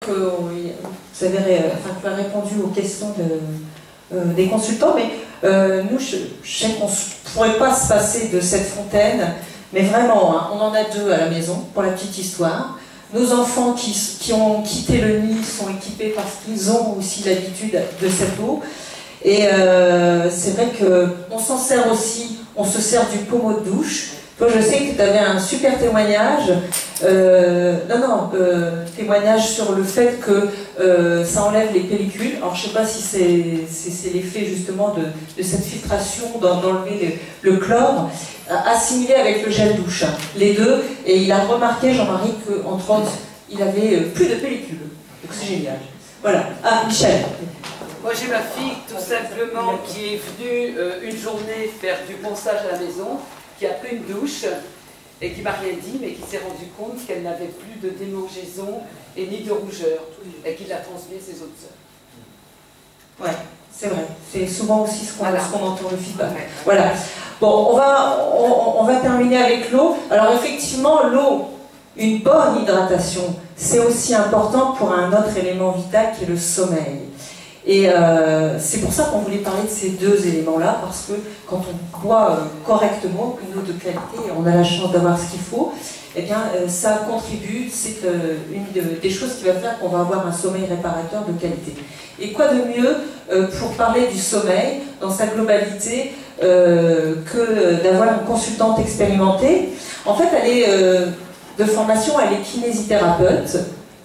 Vous avez tu as répondu aux questions des consultants, mais nous, je sais qu'on ne pourrait pas se passer de cette fontaine, mais vraiment, hein, on en a deux à la maison, pour la petite histoire. Nos enfants qui ont quitté le nid sont équipés parce qu'ils ont aussi l'habitude de cette eau. Et c'est vrai qu'on s'en sert aussi, on se sert du pommeau de douche. Toi, je sais que tu avais un super témoignage, témoignage sur le fait que ça enlève les pellicules. Alors, je ne sais pas si c'est l'effet justement de cette filtration, d'enlever le chlore, assimilé avec le gel douche, hein, les deux. Et il a remarqué, Jean-Marie, qu'entre autres, il avait plus de pellicules. Donc, c'est génial. Voilà. Ah, Michel. Moi, j'ai ma fille, tout simplement, qui est venue une journée faire du ponçage à la maison, qui a pris une douche et qui m'a rien dit, mais qui s'est rendu compte qu'elle n'avait plus de démangeaison et ni de rougeur, et qui l'a transmis à ses autres sœurs. Ouais, c'est vrai. C'est souvent aussi ce qu'on entend le feedback. Ouais. Voilà. Bon, on va terminer avec l'eau. Alors effectivement, l'eau, une bonne hydratation, c'est aussi important pour un autre élément vital qui est le sommeil. Et c'est pour ça qu'on voulait parler de ces deux éléments-là, parce que quand on boit correctement, une eau de qualité, on a la chance d'avoir ce qu'il faut, eh bien ça contribue, c'est une des choses qui va faire qu'on va avoir un sommeil réparateur de qualité. Et quoi de mieux pour parler du sommeil dans sa globalité que d'avoir une consultante expérimentée. En fait, elle est de formation, elle est kinésithérapeute.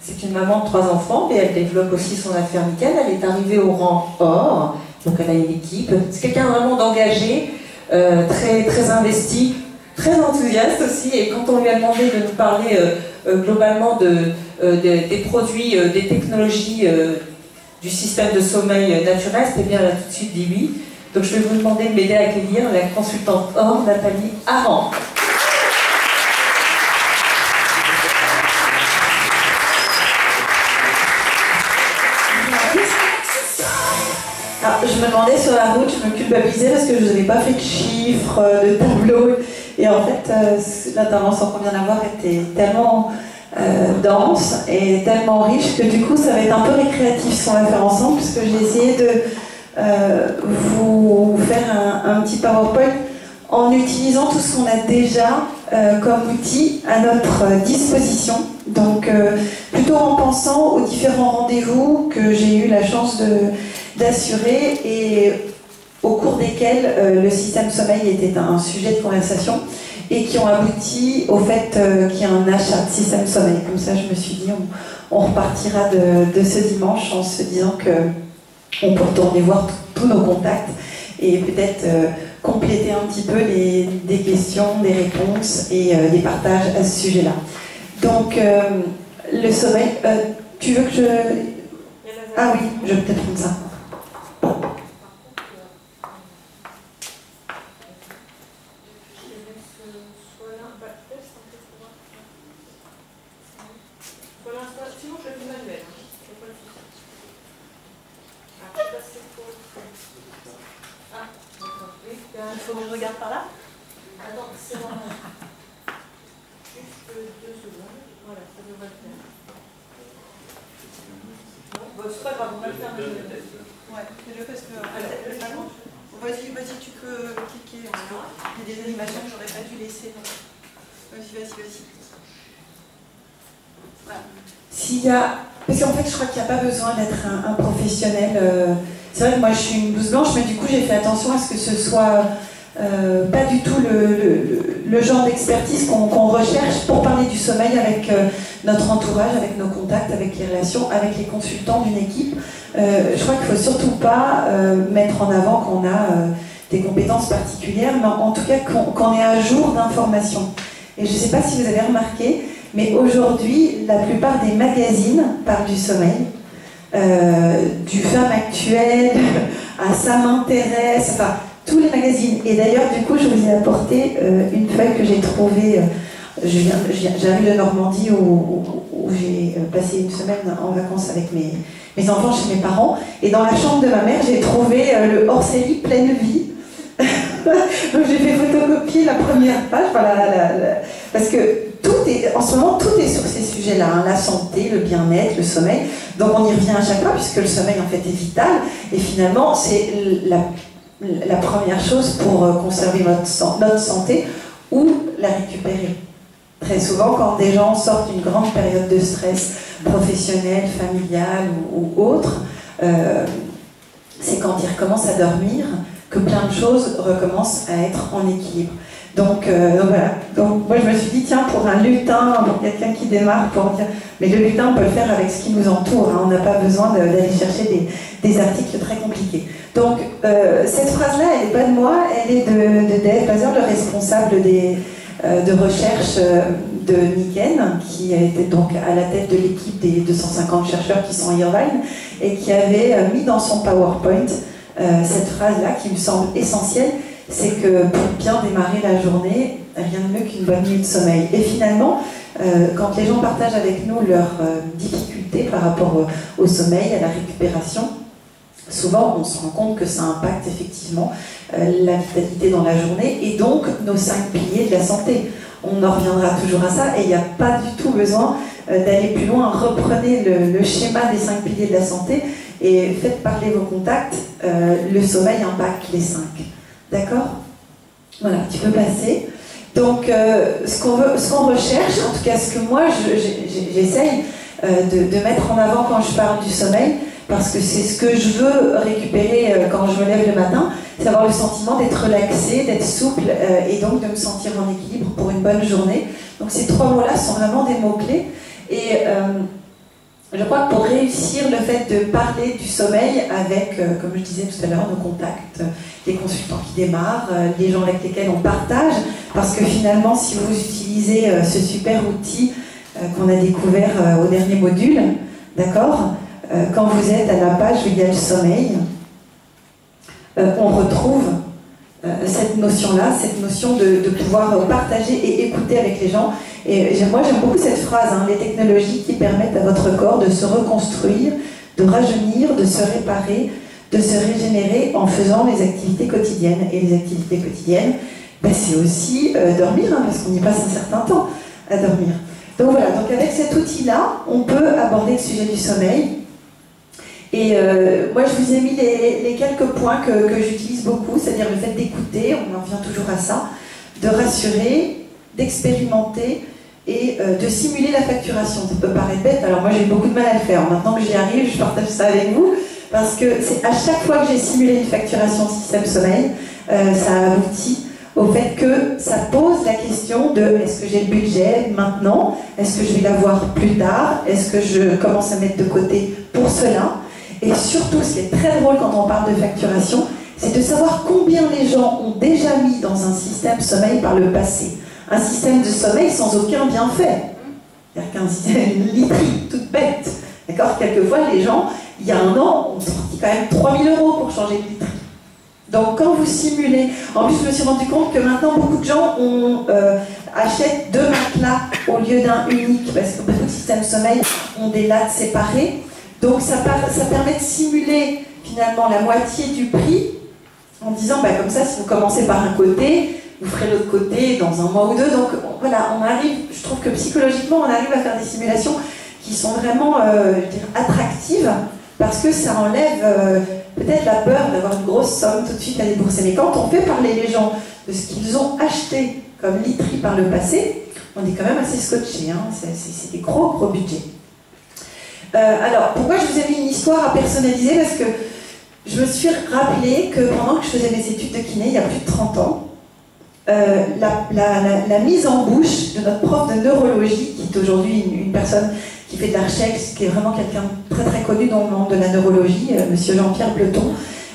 C'est une maman de 3 enfants, mais elle développe aussi son affaire nickel. Elle est arrivée au rang or, donc elle a une équipe. C'est quelqu'un vraiment d'engagé, très investi, très enthousiaste aussi. Et quand on lui a demandé de nous parler globalement des produits, des technologies du système de sommeil naturel, c'était bien, elle a tout de suite dit oui. Donc je vais vous demander de m'aider à accueillir la consultante or, Nathalie Aran. Alors, je me demandais sur la route, je me culpabilisais parce que je n'avais pas fait de chiffres, de tableaux. Et en fait, l'intervention qu'on vient d'avoir était tellement dense et tellement riche que du coup, ça va être un peu récréatif si on va faire ensemble, puisque j'ai essayé de vous faire un petit PowerPoint en utilisant tout ce qu'on a déjà comme outil à notre disposition. Donc, plutôt en pensant aux différents rendez-vous que j'ai eu la chance d'assurer et au cours desquels le système sommeil était un sujet de conversation et qui ont abouti au fait qu'il y a un achat de système sommeil. Comme ça, je me suis dit, on repartira de ce dimanche en se disant qu'on peut retourner voir tous nos contacts et peut-être compléter un petit peu des questions, des réponses et des partages à ce sujet-là. Donc, le sommeil, tu veux que je... Ah oui, je vais peut-être prendre ça. Il faut que je regarde par là. Attends, c'est bon. Juste 2 secondes. Voilà, ça devrait le faire. Bon, c'est pas grave, on va le faire. Ouais, fais-le parce que... Vas-y, tu peux cliquer. Il y a des animations que j'aurais pas dû laisser. Vas-y. Voilà. S'il y a... Parce qu'en fait, je crois qu'il n'y a pas besoin d'être un professionnel. C'est vrai que moi, je suis une blouse blanche, mais du coup, j'ai fait attention à ce que ce soit pas du tout le genre d'expertise qu'on recherche pour parler du sommeil avec notre entourage, avec nos contacts, avec les relations, avec les consultants d'une équipe. Je crois qu'il ne faut surtout pas mettre en avant qu'on a des compétences particulières, mais en tout cas qu'on est à jour d'informations. Et je ne sais pas si vous avez remarqué, mais aujourd'hui, la plupart des magazines parlent du sommeil. Du Femme Actuelle à Ça m'intéresse, enfin tous les magazines. Et d'ailleurs, du coup, je vous ai apporté une feuille que j'ai trouvée. J'arrive de Normandie où j'ai passé une semaine en vacances avec mes enfants chez mes parents. Et dans la chambre de ma mère, j'ai trouvé le hors-série Pleine Vie. Donc j'ai fait photocopier la première page, voilà, parce que en ce moment, tout est sur ces sujets. sujet-là, hein, la santé, le bien-être, le sommeil. Donc on y revient à chaque fois, puisque le sommeil en fait est vital, et finalement c'est la première chose pour conserver notre santé ou la récupérer. Très souvent, quand des gens sortent d'une grande période de stress professionnel, familial ou autre, c'est quand ils recommencent à dormir que plein de choses recommencent à être en équilibre. Donc voilà. Donc moi je me suis dit, tiens, pour un lutin, pour quelqu'un qui démarre, pour dire, mais le lutin on peut le faire avec ce qui nous entoure, hein, on n'a pas besoin d'aller chercher des articles très compliqués. Donc cette phrase-là, elle n'est pas de moi, elle est de Dave Bazer, le responsable de recherche de Nikken, qui était donc à la tête de l'équipe des 250 chercheurs qui sont à Irvine, et qui avait mis dans son PowerPoint cette phrase-là qui me semble essentielle, c'est que pour bien démarrer la journée, rien de mieux qu'une bonne nuit de sommeil. Et finalement, quand les gens partagent avec nous leurs difficultés par rapport au sommeil, à la récupération, souvent on se rend compte que ça impacte effectivement la vitalité dans la journée et donc nos 5 piliers de la santé. On en reviendra toujours à ça et il n'y a pas du tout besoin d'aller plus loin. Reprenez le schéma des 5 piliers de la santé et faites parler vos contacts. Le sommeil impacte les 5. D'accord? Voilà, tu peux passer. Donc, ce qu'on recherche, en tout cas ce que moi j'essaye de mettre en avant quand je parle du sommeil, parce que c'est ce que je veux récupérer quand je me lève le matin, c'est avoir le sentiment d'être relaxé, d'être souple et donc de me sentir en équilibre pour une bonne journée. Donc ces 3 mots-là sont vraiment des mots-clés. Et je crois que pour réussir le fait de parler du sommeil avec, comme je disais tout à l'heure, nos contacts, les consultants qui démarrent, les gens avec lesquels on partage, parce que finalement, si vous utilisez ce super outil qu'on a découvert au dernier module, d'accord, quand vous êtes à la page où il y a le sommeil, on retrouve cette notion-là, cette notion de pouvoir partager et écouter avec les gens. Et moi j'aime beaucoup cette phrase, hein, les technologies qui permettent à votre corps de se reconstruire, de rajeunir, de se réparer, de se régénérer en faisant les activités quotidiennes. Et les activités quotidiennes, ben, c'est aussi dormir, hein, parce qu'on y passe un certain temps à dormir. Donc voilà, donc avec cet outil-là, on peut aborder le sujet du sommeil. Et moi je vous ai mis les quelques points que j'utilise beaucoup, c'est-à-dire le fait d'écouter, on en revient toujours à ça, de rassurer, d'expérimenter et de simuler la facturation. Ça peut paraître bête, alors moi j'ai beaucoup de mal à le faire. Maintenant que j'y arrive, je partage ça avec vous, parce que c'est à chaque fois que j'ai simulé une facturation système sommeil, ça aboutit au fait que ça pose la question de est-ce que j'ai le budget maintenant, est-ce que je vais l'avoir plus tard, est-ce que je commence à mettre de côté pour cela. Et surtout, ce qui est très drôle quand on parle de facturation, c'est de savoir combien les gens ont déjà mis dans un système sommeil par le passé. Un système de sommeil sans aucun bienfait. C'est-à-dire qu'un système, une literie toute bête. D'accord? Quelquefois, les gens, il y a un an, ont sorti quand même 3 000 € pour changer de literie. Donc quand vous simulez, en plus je me suis rendu compte que maintenant beaucoup de gens achètent 2 matelas au lieu d'un unique, parce que beaucoup de systèmes sommeil ont des lattes séparées. Donc ça permet de simuler finalement la moitié du prix en disant bah, comme ça si vous commencez par un côté, vous ferez l'autre côté dans un mois ou 2. Donc voilà, on arrive, je trouve que psychologiquement on arrive à faire des simulations qui sont vraiment je dirais, attractives parce que ça enlève peut-être la peur d'avoir une grosse somme tout de suite à débourser. Mais quand on fait parler les gens de ce qu'ils ont acheté comme literie par le passé, on est quand même assez scotché, hein. C'est des gros budgets. Alors, pourquoi je vous ai mis une histoire à personnaliser? Parce que je me suis rappelé que pendant que je faisais mes études de kiné, il y a plus de 30 ans, la mise en bouche de notre prof de neurologie, qui est aujourd'hui une personne qui fait de la recherche, qui est vraiment quelqu'un de très très connu dans le monde de la neurologie, monsieur Jean-Pierre Bleton.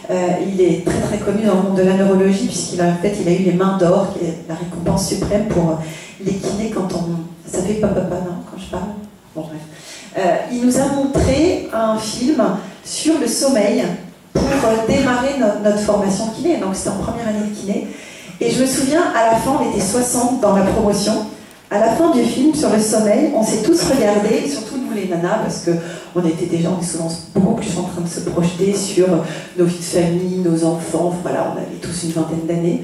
Il est très très connu dans le monde de la neurologie, puisqu'il a, en fait, il a eu les mains d'or, qui est la récompense suprême pour les kinés quand on... Ça fait papa, non, quand je parle? Bon, bref. Il nous a montré un film sur le sommeil pour démarrer notre formation kiné. Donc c'était en première année de kiné. Et je me souviens, à la fin, on était 60 dans la promotion. À la fin du film sur le sommeil, on s'est tous regardés, surtout nous les nanas, parce qu'on était déjà, on est souvent beaucoup plus en train de se projeter sur nos vies de famille, nos enfants. Voilà, on avait tous une vingtaine d'années.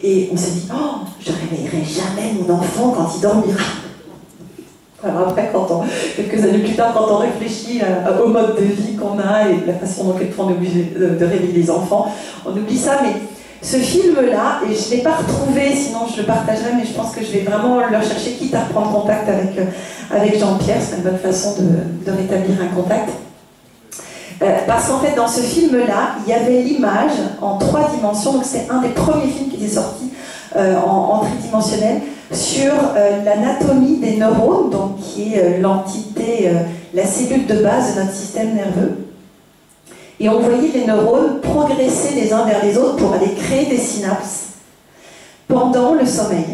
Et on s'est dit, oh, je réveillerai jamais mon enfant quand il dormira. Alors après, quelques années plus tard, quand on réfléchit au mode de vie qu'on a et la façon dont on est obligé de réveiller les enfants, on oublie ça. Mais ce film-là, et je ne l'ai pas retrouvé, sinon je le partagerai, mais je pense que je vais vraiment le rechercher, quitte à reprendre contact avec Jean-Pierre. C'est une bonne façon de rétablir un contact. Parce qu'en fait, dans ce film-là, il y avait l'image en 3 dimensions. Donc c'est un des premiers films qui était sorti en tridimensionnel sur l'anatomie des neurones, donc qui est l'entité, la cellule de base de notre système nerveux. Et on voyait les neurones progresser les uns vers les autres pour aller créer des synapses pendant le sommeil.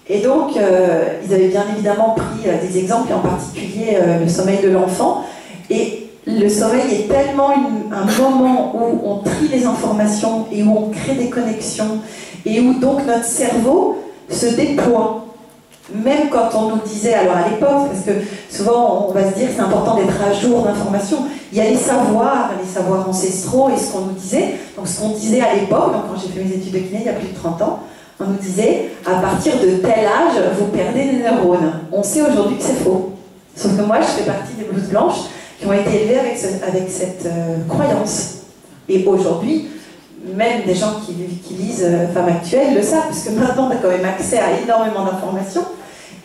Et donc, ils avaient bien évidemment pris des exemples, et en particulier le sommeil de l'enfant. Et le sommeil est tellement un moment où on trie les informations et où on crée des connexions et où donc notre cerveau se déploie. Même quand on nous disait, alors à l'époque, parce que souvent on va se dire que c'est important d'être à jour d'informations, il y a les savoirs ancestraux et ce qu'on nous disait. Donc ce qu'on disait à l'époque, donc quand j'ai fait mes études de kiné il y a plus de 30 ans, on nous disait, à partir de tel âge, vous perdez des neurones. On sait aujourd'hui que c'est faux. Sauf que moi, je fais partie des blouses blanches qui ont été élevées avec cette croyance. Et aujourd'hui, même des gens qui lisent Femmes Actuelles le savent, parce que maintenant on a quand même accès à énormément d'informations,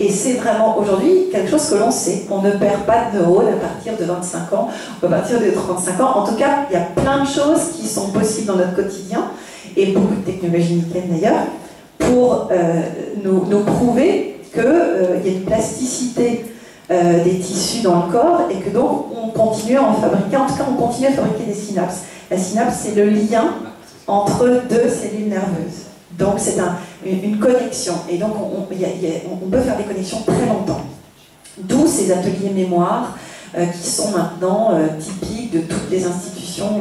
et c'est vraiment aujourd'hui quelque chose que l'on sait. On ne perd pas de neurones à partir de 25 ans, ou à partir de 35 ans. En tout cas, il y a plein de choses qui sont possibles dans notre quotidien, et beaucoup de technologies nickel d'ailleurs, pour nous prouver qu'il y a une plasticité des tissus dans le corps, et que donc on continue à en fabriquer, en tout cas on continue à fabriquer des synapses. La synapse, c'est le lien entre 2 cellules nerveuses. Donc c'est une connexion. Et donc on peut faire des connexions très longtemps. D'où ces ateliers mémoire qui sont maintenant typiques de toutes les institutions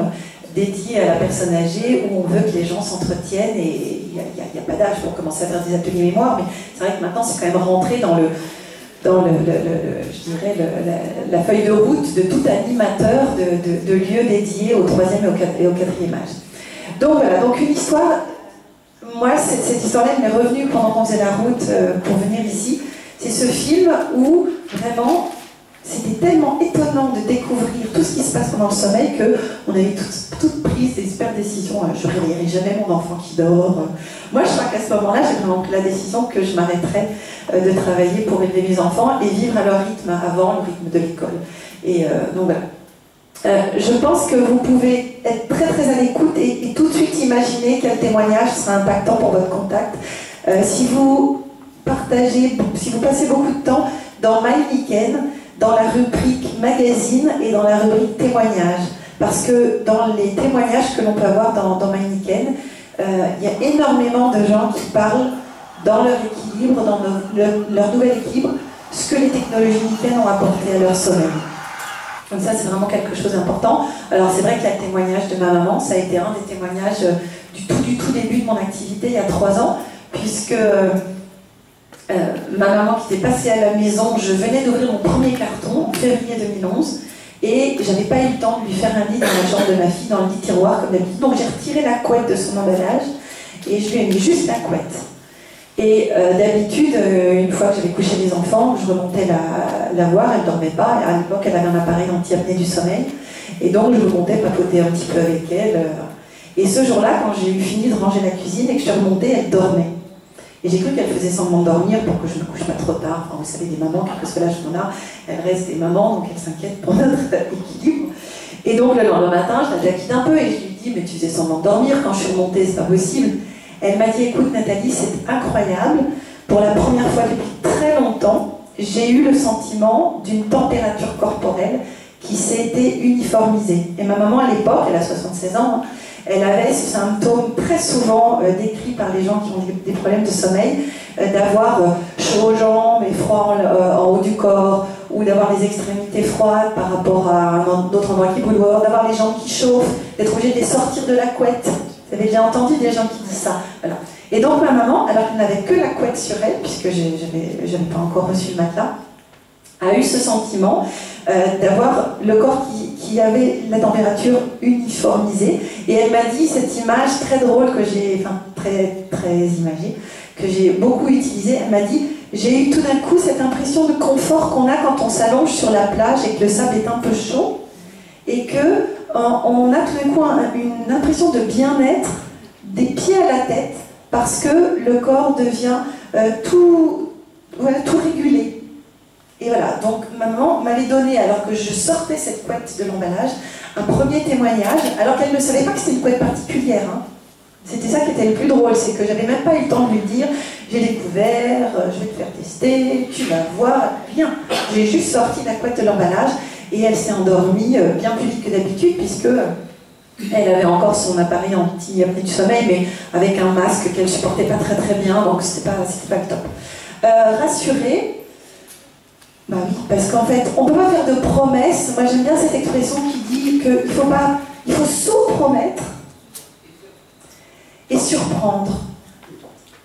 dédiées à la personne âgée, où on veut que les gens s'entretiennent, et il n'y a pas d'âge pour commencer à faire des ateliers mémoire, mais c'est vrai que maintenant c'est quand même rentré dans je dirais la feuille de route de tout animateur de lieux dédiés au 3e et au 4e âge. Donc voilà, donc une histoire, moi cette histoire-là m'est revenue pendant qu'on faisait la route pour venir ici. C'est ce film où vraiment c'était tellement étonnant de découvrir tout ce qui se passe pendant le sommeil qu'on avait toutes pris des super décisions. Je ne réveillerai jamais mon enfant qui dort. Moi je crois qu'à ce moment-là j'ai vraiment pris la décision que je m'arrêterais de travailler pour élever mes enfants et vivre à leur rythme avant le rythme de l'école. Et donc voilà. Je pense que vous pouvez être très très à l'écoute et tout de suite imaginer quel témoignage sera impactant pour votre contact. Si vous passez beaucoup de temps dans MyNiken, dans la rubrique magazine et dans la rubrique témoignages, parce que dans les témoignages que l'on peut avoir dans MyNiken, il y a énormément de gens qui parlent dans leur équilibre, dans leur nouvel équilibre, ce que les technologies Niken ont apporté à leur sommeil. Donc ça, c'est vraiment quelque chose d'important. Alors c'est vrai qu'il y a le témoignage de ma maman, ça a été un des témoignages du tout début de mon activité, il y a 3 ans, puisque ma maman qui était passée à la maison, je venais d'ouvrir mon premier carton en février 2011, et j'avais pas eu le temps de lui faire un lit dans la chambre de ma fille, dans le lit tiroir comme d'habitude, donc j'ai retiré la couette de son emballage, et je lui ai mis juste la couette. Et d'habitude, une fois que j'avais couché les enfants, je remontais la voir, elle ne dormait pas. À l'époque, elle avait un appareil anti-apnée du sommeil. Et donc, je remontais papoter un petit peu avec elle. Et ce jour-là, quand j'ai eu fini de ranger la cuisine et que je suis remontée, elle dormait. Et j'ai cru qu'elle faisait semblant de dormir pour que je ne me couche pas trop tard. Enfin, vous savez, des mamans, parce que là, je m'en ai, elles restent des mamans, donc elles s'inquiètent pour notre équilibre. Et donc, le lendemain matin, je la taquine un peu et je lui dis, mais tu faisais semblant de dormir quand je suis remontée, c'est pas possible. Elle m'a dit, écoute Nathalie, c'est incroyable, pour la première fois depuis très longtemps, j'ai eu le sentiment d'une température corporelle qui s'est été uniformisée. Et ma maman à l'époque, elle a 76 ans, elle avait ce symptôme très souvent décrit par les gens qui ont des problèmes de sommeil, d'avoir chaud aux jambes et froid en haut du corps, ou d'avoir les extrémités froides par rapport à un autre endroit qui brûle, ou d'avoir les jambes qui chauffent, d'être obligée de les sortir de la couette. Vous avez déjà entendu des gens qui disent ça. Voilà. Et donc ma maman, alors qu'elle n'avait que la couette sur elle, puisque je n'avais pas encore reçu le matelas, a eu ce sentiment d'avoir le corps qui avait la température uniformisée. Et elle m'a dit cette image très drôle que j'ai, enfin très imagée, que j'ai beaucoup utilisée. Elle m'a dit, j'ai eu tout d'un coup cette impression de confort qu'on a quand on s'allonge sur la plage et que le sable est un peu chaud, et que on a tout d'un coup une impression de bien-être des pieds à la tête, parce que le corps devient tout régulé. Et voilà, donc maman m'avait donné, alors que je sortais cette couette de l'emballage, un premier témoignage, alors qu'elle ne savait pas que c'était une couette particulière. Hein. C'était ça qui était le plus drôle, c'est que j'avais même pas eu le temps de lui dire j'ai découvert, je vais te faire tester, tu vas voir, rien. J'ai juste sorti la couette de l'emballage et elle s'est endormie bien plus vite que d'habitude, puisque elle avait encore son appareil anti-apnée du sommeil, mais avec un masque qu'elle supportait pas très très bien, donc c'était pas le top. Rassurée, bah oui, parce qu'en fait, on peut pas faire de promesses. Moi j'aime bien cette expression qui dit qu'il faut sous-promettre et surprendre.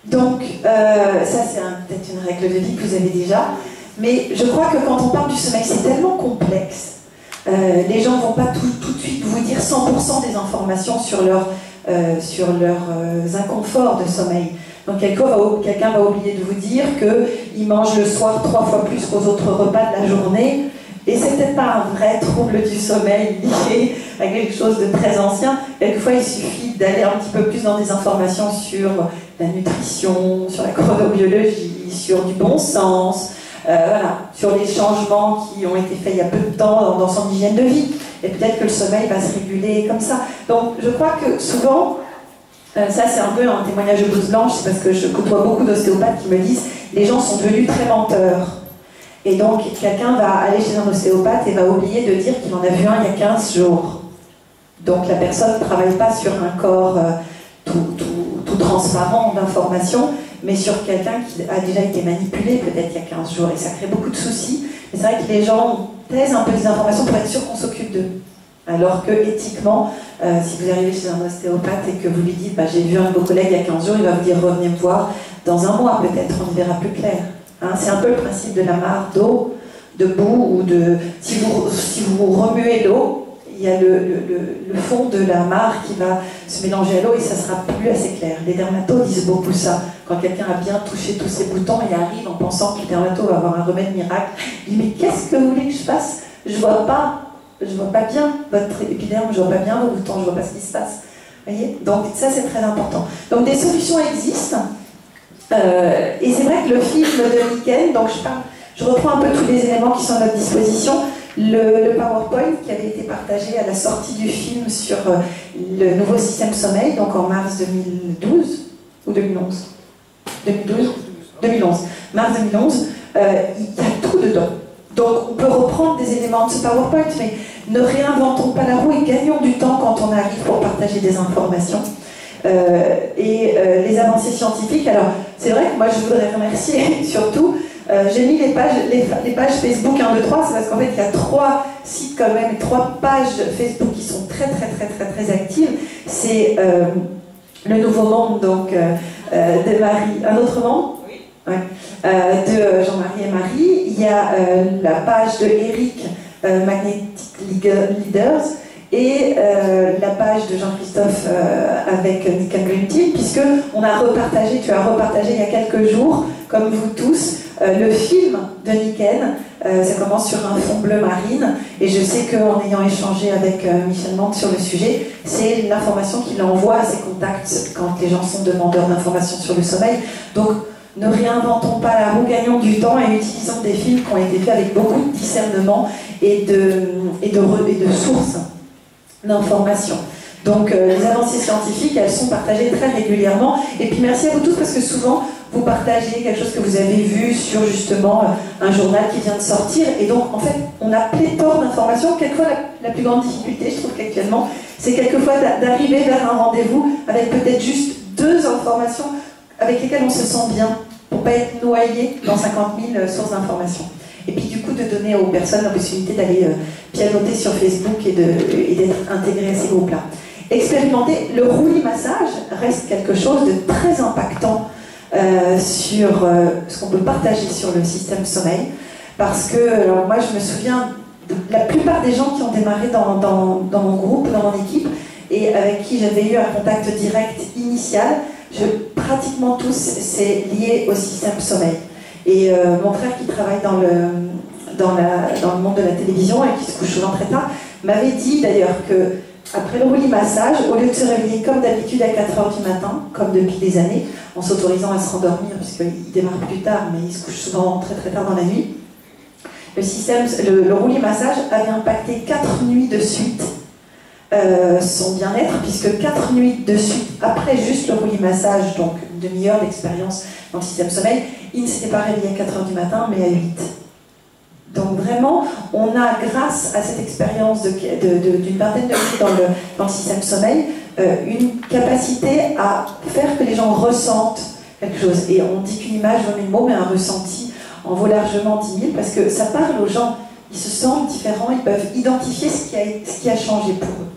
Donc, ça c'est peut-être une règle de vie que vous avez déjà, mais je crois que quand on parle du sommeil, c'est tellement complexe. Les gens ne vont pas tout de suite vous dire 100% des informations sur leurs inconforts de sommeil. Donc quelqu'un va oublier de vous dire qu'il mange le soir 3 fois plus qu'aux autres repas de la journée, et c'est peut-être pas un vrai trouble du sommeil lié à quelque chose de très ancien. Quelquefois il suffit d'aller un petit peu plus dans des informations sur la nutrition, sur la chronobiologie, sur du bon sens, voilà, sur les changements qui ont été faits il y a peu de temps dans son hygiène de vie. Et peut-être que le sommeil va se réguler comme ça. Donc je crois que souvent, ça c'est un peu un témoignage de blouse blanche, c'est parce que je côtoie beaucoup d'ostéopathes qui me disent les gens sont devenus très menteurs. Et donc quelqu'un va aller chez un ostéopathe et va oublier de dire qu'il en a vu un il y a 15 jours. Donc la personne ne travaille pas sur un corps tout transparent d'informations, mais sur quelqu'un qui a déjà été manipulé peut-être il y a 15 jours. Et ça crée beaucoup de soucis. Et c'est vrai que les gens taisent un peu des informations pour être sûr qu'on s'occupe d'eux. Alors que éthiquement, si vous arrivez chez un ostéopathe et que vous lui dites j'ai vu un de vos collègues il y a 15 jours, il va vous dire revenez me voir dans un mois peut-être, on y verra plus clair. Hein, c'est un peu le principe de la mare d'eau, de boue, ou de... Si vous remuez l'eau, il y a le fond de la mare qui va se mélanger à l'eau et ça sera plus assez clair. Les dermatos disent beaucoup ça. Quand quelqu'un a bien touché tous ses boutons, il arrive en pensant que le dermato va avoir un remède miracle. Il dit mais qu'est-ce que vous voulez que je fasse? Je vois pas bien votre épiderme, je vois pas bien vos boutons, je vois pas ce qui se passe. Voyez, donc ça c'est très important. Donc des solutions existent. Et c'est vrai que le film de Niken, donc je reprends un peu tous les éléments qui sont à notre disposition. Le PowerPoint qui avait été partagé à la sortie du film sur le nouveau système sommeil, donc en mars 2012 ou 2011 2011. Mars 2011, il y a tout dedans. Donc on peut reprendre des éléments de ce PowerPoint, mais ne réinventons pas la roue et gagnons du temps quand on arrive pour partager des informations. Les avancées scientifiques, alors c'est vrai que moi je voudrais remercier surtout, j'ai mis les pages Facebook 1, 2, 3, c'est parce qu'en fait il y a 3 sites quand même, 3 pages Facebook qui sont très actives. C'est le Nouveau Monde, donc de Marie, un autre monde, oui. Ouais. De Jean-Marie et Marie. Il y a la page de Eric, Magnetic Leaders, et la page de Jean-Christophe avec Niken Dream Team, puisque tu as repartagé il y a quelques jours, comme vous tous, le film de Niken. Ça commence sur un fond bleu marine, et je sais qu'en ayant échangé avec Michel Mante sur le sujet, c'est l'information qu'il envoie à ses contacts quand les gens sont demandeurs d'informations sur le sommeil. Donc ne réinventons pas la roue, gagnons du temps et utilisons des films qui ont été faits avec beaucoup de discernement et de sources d'informations. Donc les avancées scientifiques, elles sont partagées très régulièrement. Et puis merci à vous tous, parce que souvent vous partagez quelque chose que vous avez vu sur justement un journal qui vient de sortir. Et donc en fait, on a pléthore d'informations. Quelquefois la plus grande difficulté, je trouve qu'actuellement, c'est quelquefois d'arriver vers un rendez-vous avec peut-être juste 2 informations avec lesquelles on se sent bien, pour ne pas être noyé dans 50 000 sources d'informations. Et puis du coup de donner aux personnes la possibilité d'aller pianoter sur Facebook et d'être intégrés à ces groupes-là. Expérimenter le roulis-massage reste quelque chose de très impactant sur ce qu'on peut partager sur le système sommeil, parce que alors moi je me souviens de la plupart des gens qui ont démarré dans mon groupe, dans mon équipe, et avec qui j'avais eu un contact direct initial, pratiquement tous c'est lié au système sommeil. Et mon frère qui travaille dans le monde de la télévision et qui se couche souvent très tard, m'avait dit d'ailleurs que après le roulis massage, au lieu de se réveiller comme d'habitude à 4 h du matin, comme depuis des années, en s'autorisant à se rendormir, puisqu'il démarre plus tard, mais il se couche souvent très très tard dans la nuit, le roulis massage avait impacté 4 nuits de suite son bien-être, puisque 4 nuits de suite, après juste le roulis massage, donc une demi-heure d'expérience dans le système sommeil, il ne s'était pas réveillé à 4 h du matin, mais à 8. Donc vraiment, on a, grâce à cette expérience d'une vingtaine de minutes dans le système sommeil, une capacité à faire que les gens ressentent quelque chose. Et on dit qu'une image vaut 1000 mots, mais un ressenti en vaut largement 10 000, parce que ça parle aux gens. Ils se sentent différents, ils peuvent identifier ce qui a changé pour eux.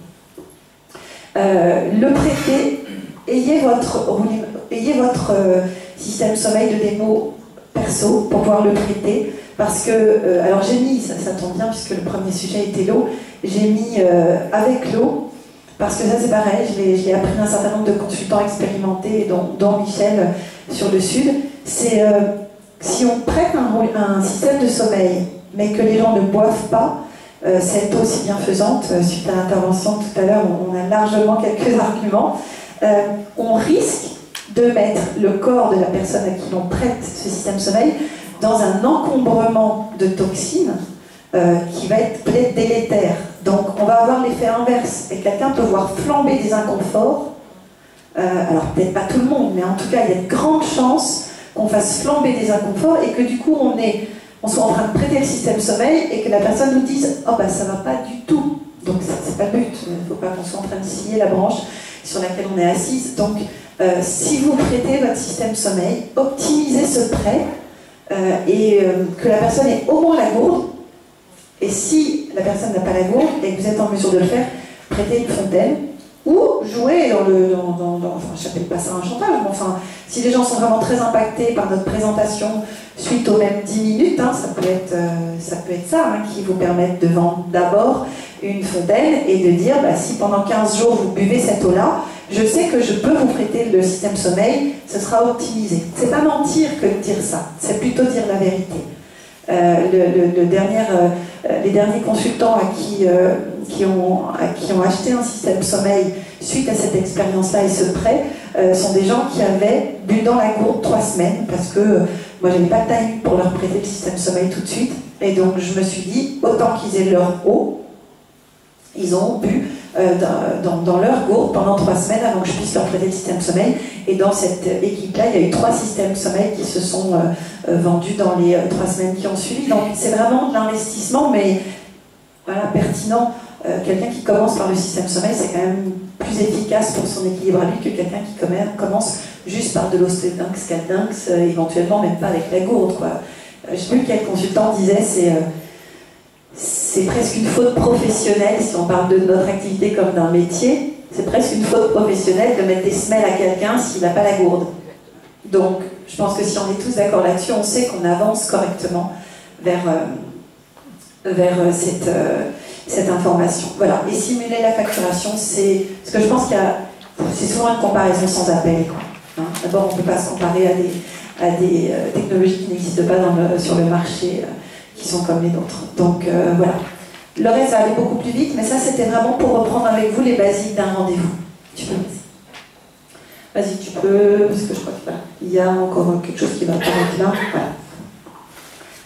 Le prêter, ayez votre système sommeil de démo perso pour pouvoir le prêter. Parce que, alors j'ai mis, ça tombe bien puisque le premier sujet était l'eau, j'ai mis avec l'eau, parce que ça c'est pareil, je l'ai appris d'un certain nombre de consultants expérimentés, dont Michel sur le Sud, c'est si on prête un système de sommeil, mais que les gens ne boivent pas, cette eau si bienfaisante, suite à l'intervention tout à l'heure, on a largement quelques arguments, on risque de mettre le corps de la personne à qui l'on prête ce système de sommeil dans un encombrement de toxines qui va être peut-être délétère. Donc on va avoir l'effet inverse, et quelqu'un peut voir flamber des inconforts, alors peut-être pas tout le monde, mais en tout cas il y a de grandes chances qu'on fasse flamber des inconforts et que du coup on soit en train de prêter le système sommeil et que la personne nous dise « Oh bah ça va pas du tout ». Donc c'est pas le but, il ne faut pas qu'on soit en train de scier la branche sur laquelle on est assise. Donc si vous prêtez votre système sommeil, optimisez ce prêt, et que la personne ait au moins la gourde, et si la personne n'a pas la gourde et que vous êtes en mesure de le faire, prêtez une fontaine ou jouez enfin je n'appelle pas ça un chantage, mais enfin si les gens sont vraiment très impactés par notre présentation suite aux mêmes 10 minutes, hein, ça peut être ça hein, qui vous permette de vendre d'abord une fontaine et de dire bah, si pendant 15 jours vous buvez cette eau-là, je sais que je peux vous prêter le système sommeil, ce sera optimisé. C'est pas mentir que de dire ça, c'est plutôt dire la vérité. Les derniers consultants qui ont acheté un système sommeil suite à cette expérience-là et ce prêt sont des gens qui avaient bu dans la gourde 3 semaines, parce que moi j'avais pas de time pour leur prêter le système sommeil tout de suite, et donc je me suis dit autant qu'ils aient leur eau, ils ont bu dans leur gourde pendant 3 semaines avant que je puisse leur prêter le système sommeil. Et dans cette équipe-là, il y a eu 3 systèmes sommeil qui se sont vendus dans les 3 semaines qui ont suivi. Donc c'est vraiment de l'investissement, mais voilà, pertinent. Quelqu'un qui commence par le système sommeil, c'est quand même plus efficace pour son équilibre à lui que quelqu'un qui commence juste par de l'ostéodynx, caldynx, éventuellement même pas avec la gourde, quoi. Je sais plus quel consultant disait, c'est presque une faute professionnelle, si on parle de notre activité comme d'un métier, c'est presque une faute professionnelle de mettre des semelles à quelqu'un s'il n'a pas la gourde. Donc, je pense que si on est tous d'accord là-dessus, on sait qu'on avance correctement vers cette information. Voilà, et simuler la facturation, c'est... Parce que je pense c'est souvent une comparaison sans appel, quoi. Hein, d'abord, on ne peut pas se comparer à des technologies qui n'existent pas sur le marché, qui sont comme les nôtres. Donc voilà. Le reste va aller beaucoup plus vite, mais ça c'était vraiment pour reprendre avec vous les basiques d'un rendez-vous. Tu peux, vas-y, tu peux, parce que je crois qu'il y a encore quelque chose qui va apparaître là.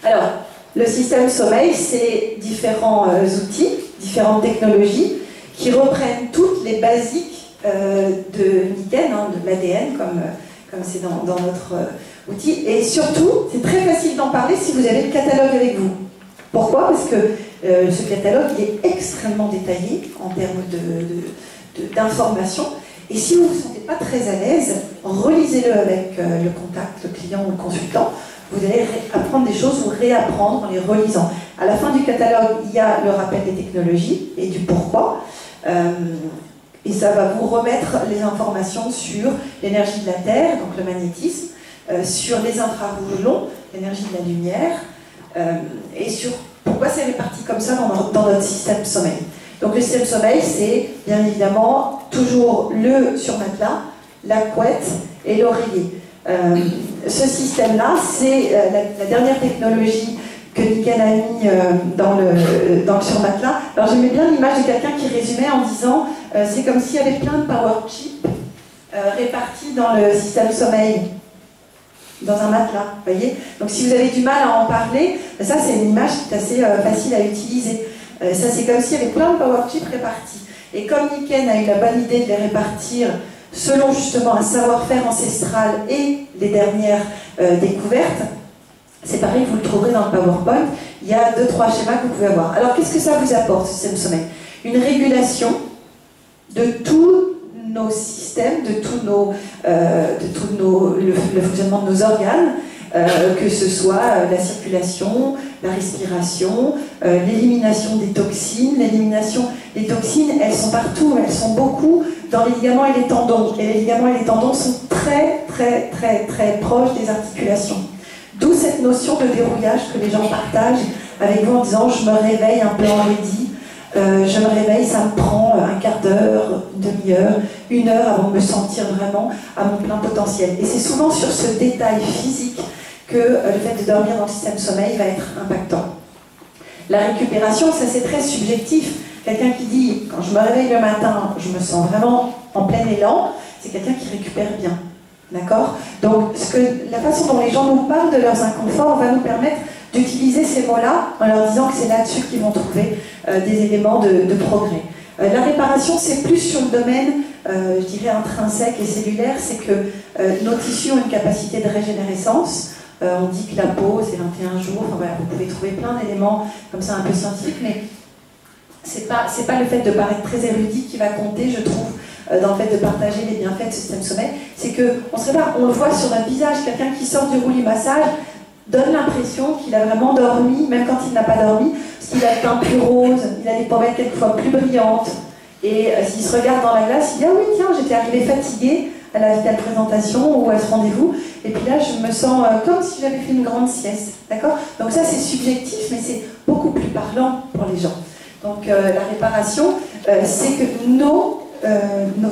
Voilà. Alors, le système sommeil, c'est différents outils, différentes technologies qui reprennent toutes les basiques de Nikken, hein, de l'ADN, comme c'est dans notre outil. Et surtout, c'est très facile d'en parler si vous avez le catalogue avec vous. Pourquoi? Parce que ce catalogue il est extrêmement détaillé en termes d'informations. Et si vous ne vous sentez pas très à l'aise, relisez-le avec le contact, le client ou le consultant. Vous allez apprendre des choses ou réapprendre en les relisant. À la fin du catalogue, il y a le rappel des technologies et du pourquoi. Et ça va vous remettre les informations sur l'énergie de la Terre, donc le magnétisme, sur les infrarouges longs, l'énergie de la lumière, et sur pourquoi c'est réparti comme ça dans notre système sommeil. Donc le système sommeil, c'est bien évidemment toujours le surmatelas, la couette et l'oreiller. ce système-là, c'est la dernière technologie que Niken a mis dans le surmatelas. Alors j'aimais bien l'image de quelqu'un qui résumait en disant c'est comme s'il y avait plein de power chips répartis dans le système sommeil, dans un matelas, vous voyez. Donc si vous avez du mal à en parler, ça c'est une image qui est assez facile à utiliser. Ça c'est comme s'il y avait plein de power chips répartis. Et comme Niken a eu la bonne idée de les répartir selon justement un savoir-faire ancestral et les dernières découvertes, c'est pareil, vous le trouverez dans le PowerPoint, il y a 2-3 schémas que vous pouvez avoir. Alors qu'est-ce que ça vous apporte, ce système sommeil? Une régulation de tous nos systèmes, de le fonctionnement de nos organes, que ce soit la circulation, la respiration, l'élimination des toxines. Les toxines, elles sont partout, elles sont beaucoup dans les ligaments et les tendons. Et les ligaments et les tendons sont très proches des articulations. D'où cette notion de dérouillage que les gens partagent avec vous en disant « je me réveille un peu enlaidi, je me réveille, ça me prend un quart d'heure, une demi-heure, 1 heure avant de me sentir vraiment à mon plein potentiel ». Et c'est souvent sur ce détail physique que le fait de dormir dans le système sommeil va être impactant. La récupération, ça c'est très subjectif. Quelqu'un qui dit « quand je me réveille le matin, je me sens vraiment en plein élan », c'est quelqu'un qui récupère bien. D'accord? Donc, la façon dont les gens nous parlent de leurs inconforts va nous permettre d'utiliser ces mots-là en leur disant que c'est là-dessus qu'ils vont trouver des éléments de progrès. La réparation, c'est plus sur le domaine, je dirais, intrinsèque et cellulaire, c'est que nos tissus ont une capacité de régénérescence. On dit que la peau, c'est 21 jours, enfin, voilà, vous pouvez trouver plein d'éléments comme ça un peu scientifiques, mais c'est pas le fait de paraître très érudit qui va compter, je trouve, dans le fait de partager les bienfaits de ce système sommeil, c'est qu'on se répare, on le voit sur notre visage, quelqu'un qui sort du roulis massage donne l'impression qu'il a vraiment dormi, même quand il n'a pas dormi, parce qu'il a le teint plus rose, il a les pommettes quelquefois plus brillantes, et s'il se regarde dans la glace, il dit « ah oui, tiens, j'étais arrivé fatigué à la présentation ou à ce rendez-vous, et puis là, je me sens comme si j'avais fait une grande sieste. » D'accord? Donc ça, c'est subjectif, mais c'est beaucoup plus parlant pour les gens. Donc la réparation, c'est que nos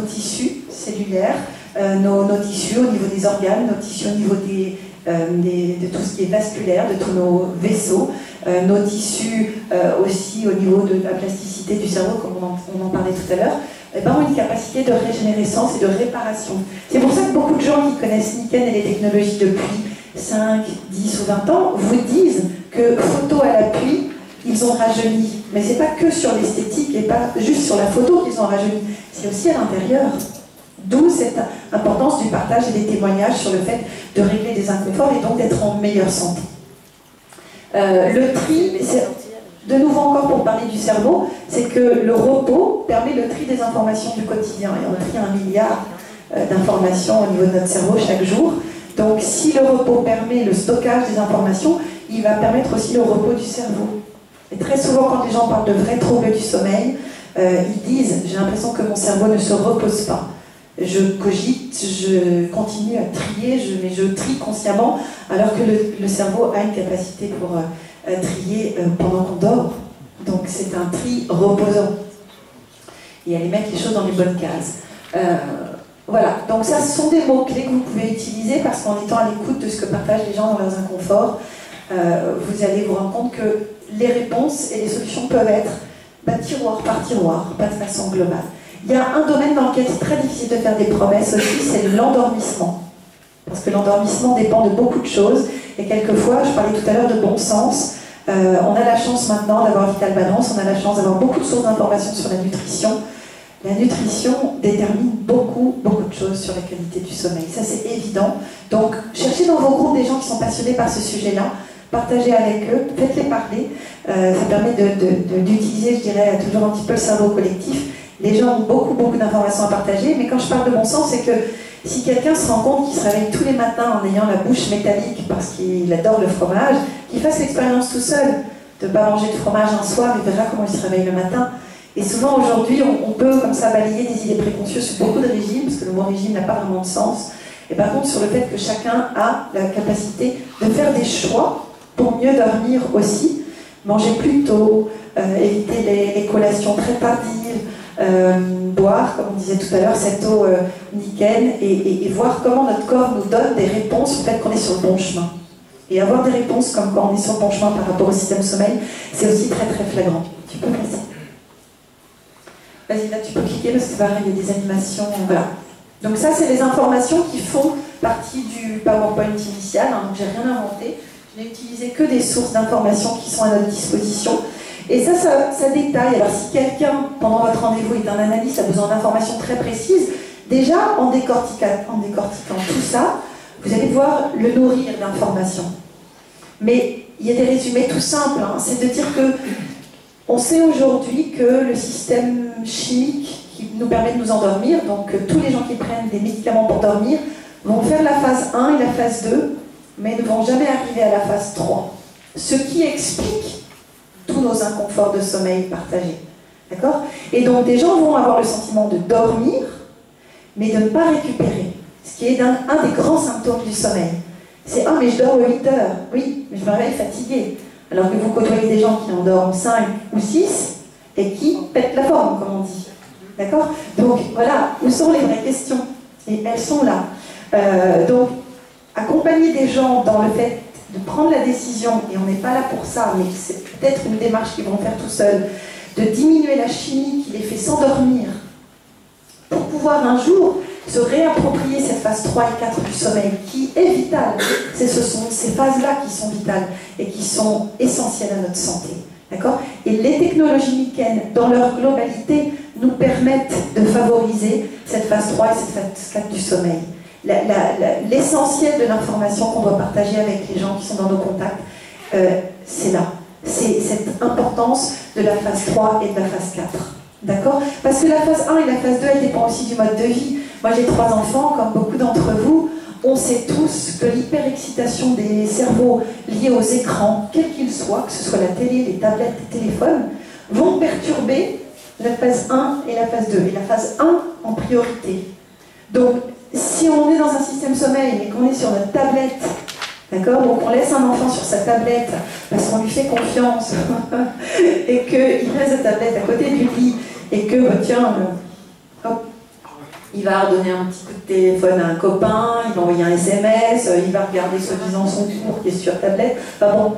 tissus cellulaires, nos tissus au niveau des organes, nos tissus au niveau de tout ce qui est vasculaire, de tous nos vaisseaux, nos tissus aussi au niveau de la plasticité du cerveau, comme on en parlait tout à l'heure, ont une capacité de régénérescence et de réparation. C'est pour ça que beaucoup de gens qui connaissent Niken et les technologies depuis 5, 10 ou 20 ans vous disent que photo à l'appui, ils ont rajeuni. Mais c'est pas que sur l'esthétique et pas juste sur la photo qu'ils ont rajeuni, c'est aussi à l'intérieur. D'où cette importance du partage et des témoignages sur le fait de régler des inconforts et donc d'être en meilleure santé. Le tri, de nouveau encore pour parler du cerveau, c'est que le repos permet le tri des informations du quotidien. Et on trie 1 milliard d'informations au niveau de notre cerveau chaque jour. Donc si le repos permet le stockage des informations, il va permettre aussi le repos du cerveau. Et très souvent, quand les gens parlent de vrais troubles du sommeil, ils disent « j'ai l'impression que mon cerveau ne se repose pas. Je cogite, je continue à trier, mais je trie consciemment, alors que le cerveau a une capacité pour trier pendant qu'on dort. Donc c'est un tri reposant. Et aller mettre les choses dans les bonnes cases. Voilà, donc ça, ce sont des mots-clés que vous pouvez utiliser, parce qu'en étant à l'écoute de ce que partagent les gens dans leurs inconforts, vous allez vous rendre compte que les réponses et les solutions peuvent être tiroir par tiroir, pas de façon globale. Il y a un domaine dans lequel c'est très difficile de faire des promesses aussi, c'est l'endormissement. Parce que l'endormissement dépend de beaucoup de choses, et quelquefois, je parlais tout à l'heure de bon sens, on a la chance maintenant d'avoir Vital Balance, on a la chance d'avoir beaucoup de sources d'informations sur la nutrition. La nutrition détermine beaucoup de choses sur la qualité du sommeil, ça c'est évident. Donc, cherchez dans vos groupes des gens qui sont passionnés par ce sujet-là, partagez avec eux, faites-les parler, ça permet d'utiliser, je dirais, toujours un petit peu le cerveau collectif. Les gens ont beaucoup d'informations à partager, mais quand je parle de bon sens, c'est que si quelqu'un se rend compte qu'il se réveille tous les matins en ayant la bouche métallique parce qu'il adore le fromage, qu'il fasse l'expérience tout seul, de ne pas manger de fromage un soir, il verra comment il se réveille le matin. Et souvent aujourd'hui, on peut comme ça balayer des idées préconçues sur beaucoup de régimes, parce que le mot régime n'a pas vraiment de sens. Et par contre, sur le fait que chacun a la capacité de faire des choix pour mieux dormir aussi, manger plus tôt, éviter les collations très tardives, boire, comme on disait tout à l'heure, cette eau Nikken et voir comment notre corps nous donne des réponses au fait qu'on est sur le bon chemin. Et avoir des réponses comme quand on est sur le bon chemin par rapport au système sommeil, c'est aussi très très flagrant. Tu peux passer. Vas-y, là tu peux cliquer parce que c'est pareil, il y a des animations. Voilà. Donc ça, c'est les informations qui font partie du PowerPoint initial. Hein, donc j'ai rien inventé. Je n'ai utilisé que des sources d'informations qui sont à notre disposition. Et ça détaille. Alors si quelqu'un, pendant votre rendez-vous, est un analyste, a besoin d'informations très précises, déjà en décortiquant tout ça, vous allez pouvoir le nourrir d'informations. Mais il y a des résumés tout simples. Hein. C'est de dire que on sait aujourd'hui que le système chimique qui nous permet de nous endormir, donc tous les gens qui prennent des médicaments pour dormir, vont faire la phase 1 et la phase 2, mais ne vont jamais arriver à la phase 3. Ce qui explique tous nos inconforts de sommeil partagés. D'accord? Et donc des gens vont avoir le sentiment de dormir, mais de ne pas récupérer. Ce qui est un des grands symptômes du sommeil. C'est « Ah, mais je dors 8 heures. Oui, mais je me réveille fatiguée. » Alors que vous côtoyez des gens qui en dorment 5 ou 6 et qui pètent la forme, comme on dit. D'accord? Donc voilà, où sont les vraies questions? Et elles sont là. Donc, accompagner des gens dans le fait de prendre la décision, et on n'est pas là pour ça, mais c'est peut-être une démarche qu'ils vont faire tout seuls, de diminuer la chimie qui les fait s'endormir pour pouvoir un jour se réapproprier cette phase 3 et 4 du sommeil qui est vitale. Ce sont ces phases-là qui sont vitales et qui sont essentielles à notre santé. D'accord? Et les technologies Nikken, dans leur globalité, nous permettent de favoriser cette phase 3 et cette phase 4 du sommeil. L'essentiel de l'information qu'on doit partager avec les gens qui sont dans nos contacts, c'est là. C'est cette importance de la phase 3 et de la phase 4. D'accord? Parce que la phase 1 et la phase 2, elles dépendent aussi du mode de vie. Moi, j'ai 3 enfants, comme beaucoup d'entre vous. On sait tous que l'hyperexcitation des cerveaux liés aux écrans, quels qu'ils soient, que ce soit la télé, les tablettes, les téléphones, vont perturber la phase 1 et la phase 2. Et la phase 1 en priorité. Donc, si on est dans un système sommeil, mais qu'on est sur notre tablette, d'accord, ou qu'on laisse un enfant sur sa tablette parce qu'on lui fait confiance et qu'il laisse la tablette à côté du lit et que, bah, tiens, hop, il va redonner un petit coup de téléphone à un copain, il va envoyer un SMS, il va regarder soi-disant son cours qui est sur tablette. Enfin bon,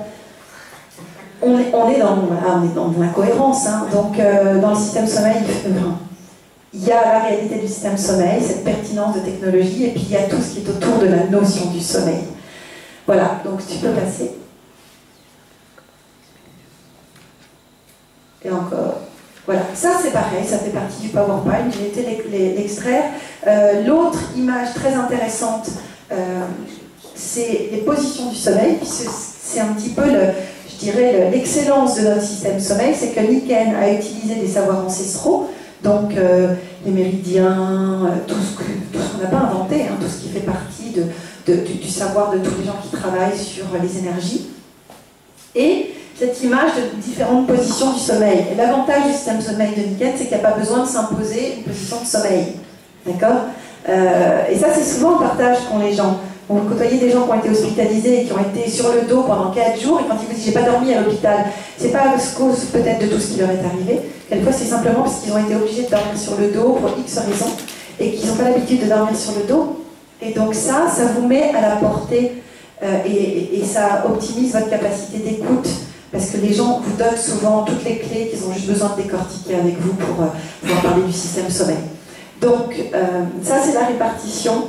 on est dans l'incohérence. Hein. Donc, dans le système sommeil, il y a la réalité du système sommeil, cette pertinence de technologie, et puis il y a tout ce qui est autour de la notion du sommeil. Voilà, donc tu peux passer. Et encore. Voilà, ça c'est pareil, ça fait partie du PowerPoint, j'ai été l'extraire. L'autre image très intéressante, c'est les positions du sommeil, puisque c'est un petit peu, je dirais, l'excellence de notre système sommeil, c'est que Nikken a utilisé des savoirs ancestraux, donc les méridiens, tout ce qu'on n'a pas inventé, hein, tout ce qui fait partie du savoir de tous les gens qui travaillent sur les énergies. Et cette image de différentes positions du sommeil. Et l'avantage du système sommeil de Nikken, c'est qu'il n'y a pas besoin de s'imposer une position de sommeil. D'accord? Et ça, c'est souvent le partage qu'ont les gens. Vous côtoyez des gens qui ont été hospitalisés et qui ont été sur le dos pendant 4 jours, et quand ils vous disent « j'ai pas dormi à l'hôpital », c'est pas à cause peut-être de tout ce qui leur est arrivé. Quelquefois, c'est simplement parce qu'ils ont été obligés de dormir sur le dos pour X raisons, et qu'ils n'ont pas l'habitude de dormir sur le dos. Et donc ça vous met à la portée, et ça optimise votre capacité d'écoute. Parce que les gens vous donnent souvent toutes les clés qu'ils ont juste besoin de décortiquer avec vous pour pouvoir parler du système sommeil. Donc, ça, c'est la répartition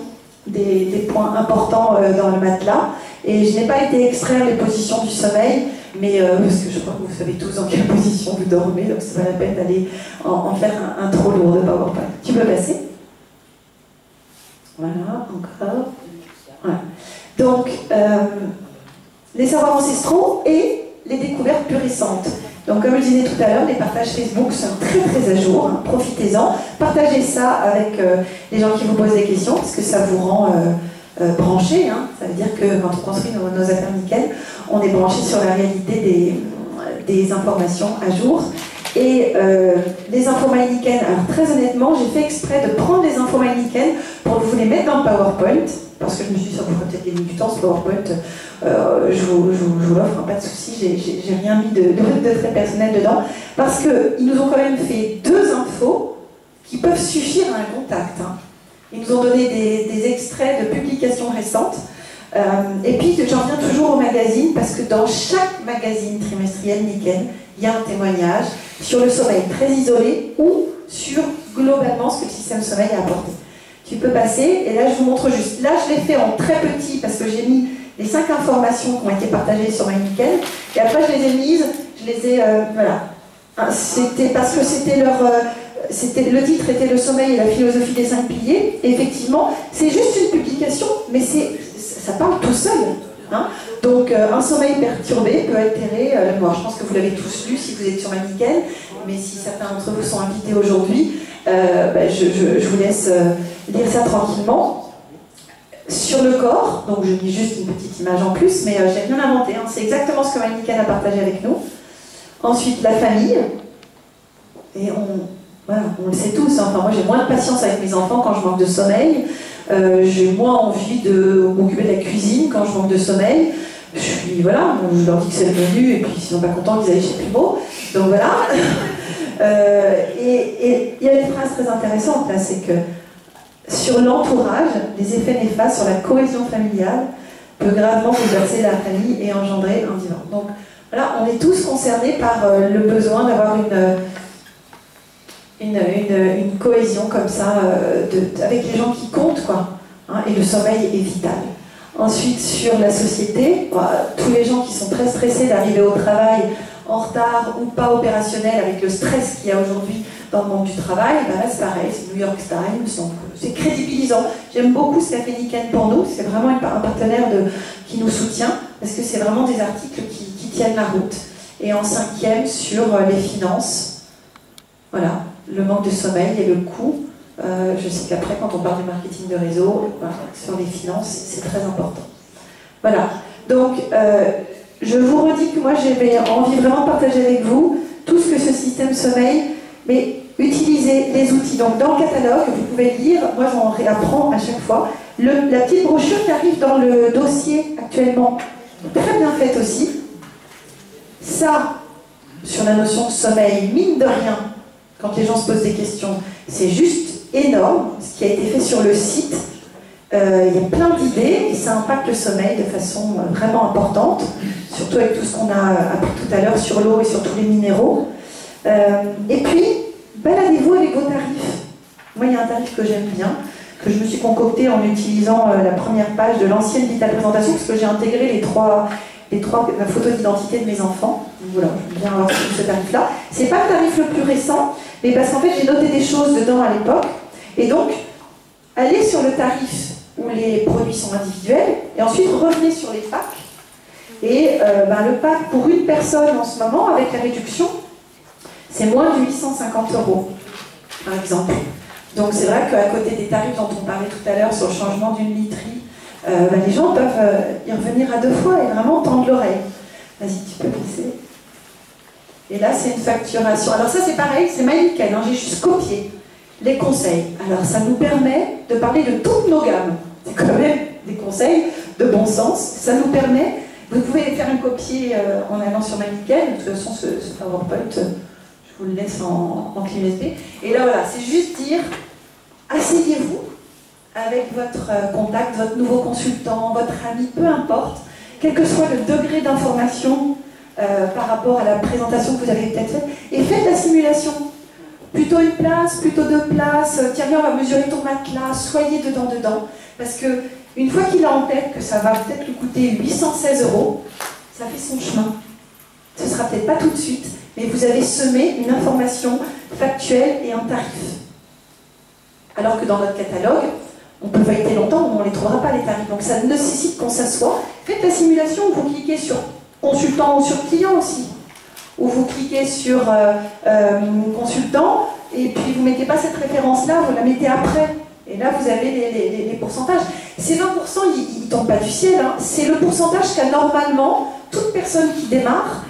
des points importants dans le matelas. Et je n'ai pas été extraire les positions du sommeil, mais parce que je crois que vous savez tous dans quelle position vous dormez, donc c'est pas la peine d'aller en faire un trop lourd de PowerPoint. Tu peux passer? Voilà, encore. Voilà. Donc, les savoirs ancestraux et les découvertes plus récentes. Donc, comme je disais tout à l'heure, les partages Facebook sont très très à jour. Hein, profitez-en. Partagez ça avec les gens qui vous posent des questions, parce que ça vous rend branchés. Hein. Ça veut dire que quand on construit nos affaires Nikken, on est branché sur la réalité des informations à jour. Et les infos My Nikken, alors très honnêtement, j'ai fait exprès de prendre les infos My Nikken pour vous les mettre dans le PowerPoint, parce que je me suis dit, ça vous ferait peut-être gagner du temps ce PowerPoint, je vous l'offre, hein, pas de souci, j'ai rien mis de très personnel dedans, parce qu'ils nous ont quand même fait 2 infos qui peuvent suffire à un contact. Hein. Ils nous ont donné des extraits de publications récentes. Et puis, j'en reviens toujours au magazine, parce que dans chaque magazine trimestriel Nickel, il y a un témoignage sur le sommeil très isolé ou sur globalement ce que le système sommeil a apporté. Tu peux passer, et là je vous montre juste. Là je l'ai fait en très petit parce que j'ai mis les 5 informations qui ont été partagées sur MyNickel, et après je les ai mises, je les ai, voilà. C'était parce que c'était leur... le titre était Le sommeil et la philosophie des 5 piliers, et effectivement, c'est juste une publication, mais ça parle tout seul. Hein. Donc, un sommeil perturbé peut altérer la mémoire. Je pense que vous l'avez tous lu si vous êtes sur MyNickel, mais si certains d'entre vous sont invités aujourd'hui, je vous laisse lire ça tranquillement. Sur le corps, donc je mis juste une petite image en plus, mais j'ai rien inventé, hein. C'est exactement ce que MyNickel a partagé avec nous. Ensuite, la famille, et on le sait tous, hein. Enfin, moi j'ai moins de patience avec mes enfants quand je manque de sommeil, j'ai moins envie de m'occuper de la cuisine quand je manque de sommeil. Je leur dis que c'est le menu, et puis s'ils sont pas contents, qu'ils aillent chez Primo. Donc voilà. Et il y a une phrase très intéressante là, c'est que sur l'entourage, les effets néfastes sur la cohésion familiale peuvent gravement bouleverser la famille et engendrer un divorce. Donc voilà, on est tous concernés par le besoin d'avoir une cohésion comme ça, avec les gens qui comptent, quoi. Hein, et le sommeil est vital. Ensuite, sur la société, tous les gens qui sont très stressés d'arriver au travail en retard ou pas opérationnel, avec le stress qu'il y a aujourd'hui dans le monde du travail, là c'est pareil, c'est New York Times, donc c'est crédibilisant. J'aime beaucoup ce qu'a fait Nickel pour nous, c'est vraiment un partenaire qui nous soutient, parce que c'est vraiment des articles qui tiennent la route. Et en 5e, sur les finances, voilà, le manque de sommeil et le coût. Je sais qu'après, quand on parle du marketing de réseau, sur les finances, c'est très important. Voilà. Donc, je vous redis que moi, j'avais envie vraiment de partager avec vous tout ce que ce système sommeil, mais utilisez les outils. Donc, dans le catalogue, vous pouvez lire, moi, j'en réapprends à chaque fois. La petite brochure qui arrive dans le dossier actuellement, très bien faite aussi. Ça, sur la notion de sommeil, mine de rien, quand les gens se posent des questions, c'est juste énorme, ce qui a été fait sur le site. Il y a plein d'idées et ça impacte le sommeil de façon vraiment importante, surtout avec tout ce qu'on a appris tout à l'heure sur l'eau et sur tous les minéraux. Et puis, baladez-vous avec vos tarifs. Moi, il y a un tarif que j'aime bien, que je me suis concocté en utilisant la première page de l'ancienne Vital Présentation, parce que j'ai intégré les trois photos d'identité de mes enfants. Donc voilà, je viens avoir ce tarif-là. C'est pas le tarif le plus récent, mais parce qu'en fait, j'ai noté des choses dedans à l'époque. Et donc, allez sur le tarif où les produits sont individuels, et ensuite revenez sur les packs. Et le pack pour une personne en ce moment, avec la réduction, c'est moins de 850 €, par exemple. Donc c'est vrai qu'à côté des tarifs dont on parlait tout à l'heure sur le changement d'une literie, les gens peuvent y revenir à 2 fois et vraiment tendre l'oreille. Vas-y, tu peux glisser. Et là, c'est une facturation. Alors ça, c'est pareil, c'est MyNickel, hein, j'ai juste copié les conseils. Alors ça nous permet de parler de toutes nos gammes. C'est quand même des conseils de bon sens. Ça nous permet, vous pouvez faire un copier en allant sur MyNickel. De toute façon, ce PowerPoint, je vous le laisse en clé USB. Et là, voilà, c'est juste dire, asseyez-vous avec votre contact, votre nouveau consultant, votre ami, peu importe, quel que soit le degré d'information par rapport à la présentation que vous avez peut-être faite, et faites la simulation. Plutôt une place, plutôt 2 places, tiens viens, on va mesurer ton matelas, soyez dedans, parce que une fois qu'il a en tête que ça va peut-être lui coûter 816 €, ça fait son chemin. Ce sera peut-être pas tout de suite, mais vous avez semé une information factuelle et un tarif. Alors que dans notre catalogue, on peut feuilleter longtemps, mais on ne les trouvera pas les tarifs. Donc ça nécessite qu'on s'assoie. Faites la simulation, vous cliquez sur consultant ou sur client aussi. Ou vous cliquez sur consultant, et puis vous ne mettez pas cette référence-là, vous la mettez après. Et là, vous avez les pourcentages. Ces 20%, ils ne tombent pas du ciel. Hein. C'est le pourcentage qu'a normalement toute personne qui démarre